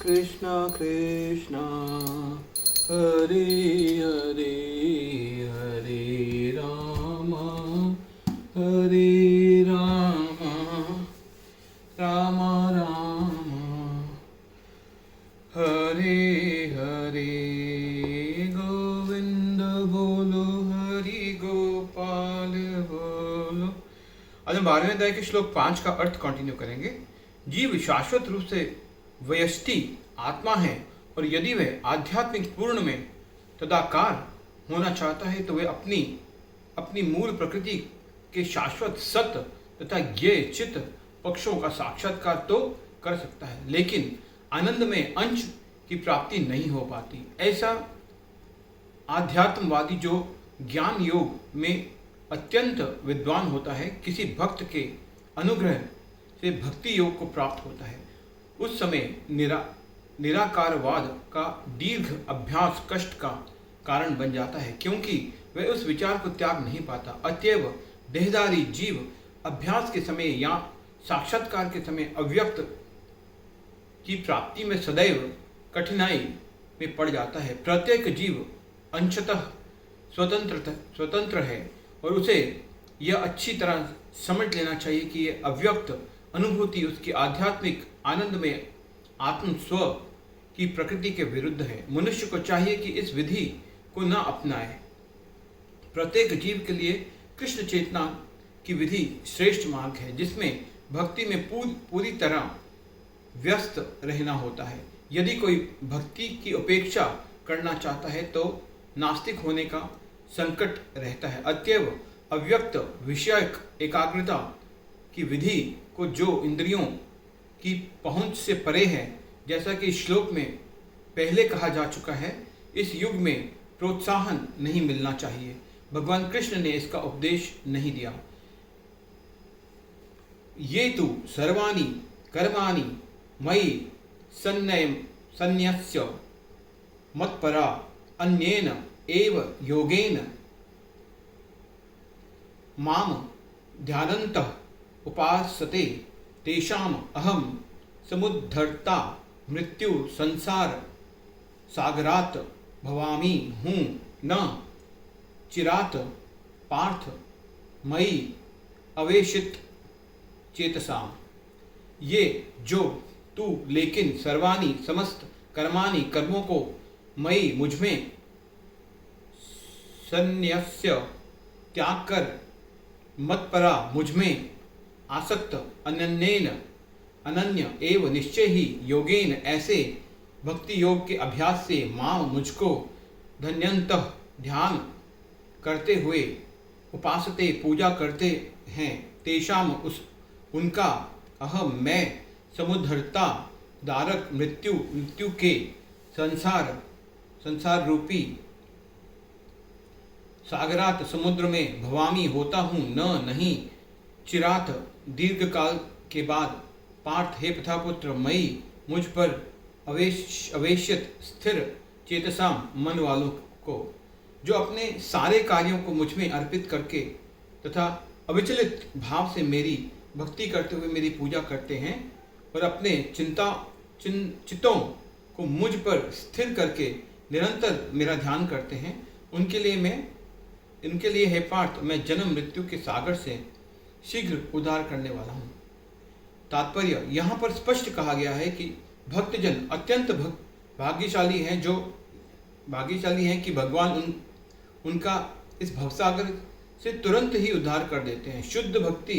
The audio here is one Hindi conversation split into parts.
कृष्ण कृष्ण हरे हरे हरे राम राम राम हरे हरे। गोविंद बोलो हरि गोपाल बोलो। आज हम 12वें अध्याय के श्लोक 5 का अर्थ कंटिन्यू करेंगे। जीव शाश्वत रूप से व्यष्टि आत्मा है और यदि वह आध्यात्मिक पूर्ण में तदाकार होना चाहता है तो वह अपनी मूल प्रकृति के शाश्वत सत्य तथा ज्ञेय चित्त पक्षों का साक्षात्कार तो कर सकता है, लेकिन आनंद में अंश की प्राप्ति नहीं हो पाती। ऐसा आध्यात्मवादी जो ज्ञान योग में अत्यंत विद्वान होता है, किसी भक्त के अनुग्रह से भक्ति योग को प्राप्त होता है। उस समय निराकारवाद का दीर्घ अभ्यास कष्ट का कारण बन जाता है, क्योंकि वह उस विचार को त्याग नहीं पाता। अतएव देहधारी जीव अभ्यास के समय या साक्षात्कार के समय अव्यक्त की प्राप्ति में सदैव कठिनाई में पड़ जाता है। प्रत्येक जीव अंशतः स्वतंत्र है और उसे यह अच्छी तरह समझ लेना चाहिए कि यह अव्यक्त अनुभूति उसकी आध्यात्मिक आनंद में आत्म स्व की प्रकृति के विरुद्ध है। मनुष्य को चाहिए कि इस विधि को न अपनाए। प्रत्येक जीव के लिए कृष्ण चेतना की विधि श्रेष्ठ मार्ग है, जिसमें भक्ति में पूरी तरह व्यस्त रहना होता है। यदि कोई भक्ति की उपेक्षा करना चाहता है तो नास्तिक होने का संकट रहता है। अतएव अव्यक्त विषयक एकाग्रता की विधि को जो इंद्रियों की पहुंच से परे है, जैसा कि श्लोक में पहले कहा जा चुका है, इस युग में प्रोत्साहन नहीं मिलना चाहिए। भगवान कृष्ण ने इसका उपदेश नहीं दिया। ये तु सर्वाणि कर्माणि मयि सन्न्यस्य मत्परा अन्येन एव योगेन माम ध्यानन्तः उपासते तेषाम अहम समुद्धर्ता मृत्यु संसार सागरात भवामि हूँ न चिरात पार्थ मयि अवेशित चेतसाम। ये जो तू लेकिन सर्वाणि समस्त कर्माणि कर्मों को मयि मुझमें सन्न्यस्य त्याग कर मत्परा मुझमें आसक्त अनन्य एवं निश्चय ही योगेन ऐसे भक्ति योग के अभ्यास से मां मुझको धन्यंतः ध्यान करते हुए उपासते पूजा करते हैं। तेषाम उनका अहम मैं समुद्धरता दारक मृत्यु के संसार रूपी सागरात समुद्र में भवामी होता हूँ नहीं चिरात दीर्घ काल के बाद पार्थ हे प्रथापुत्र मई मुझ पर अवेशित स्थिर चेतसाम मन वालों को जो अपने सारे कार्यों को मुझ में अर्पित करके तथा अविचलित भाव से मेरी भक्ति करते हुए मेरी पूजा करते हैं और अपने चित्तों को मुझ पर स्थिर करके निरंतर मेरा ध्यान करते हैं, उनके लिए हे पार्थ मैं जन्म मृत्यु के सागर से शीघ्र उद्धार करने वाला हूँ। तात्पर्य यहाँ पर स्पष्ट कहा गया है कि भक्तजन अत्यंत भाग्यशाली हैं कि भगवान उनका इस भवसागर से तुरंत ही उद्धार कर देते हैं। शुद्ध भक्ति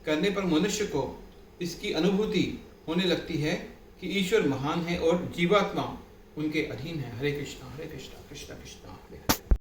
करने पर मनुष्य को इसकी अनुभूति होने लगती है कि ईश्वर महान है और जीवात्मा उनके अधीन है। हरे कृष्णा कृष्णा कृष्णा हरे हरे।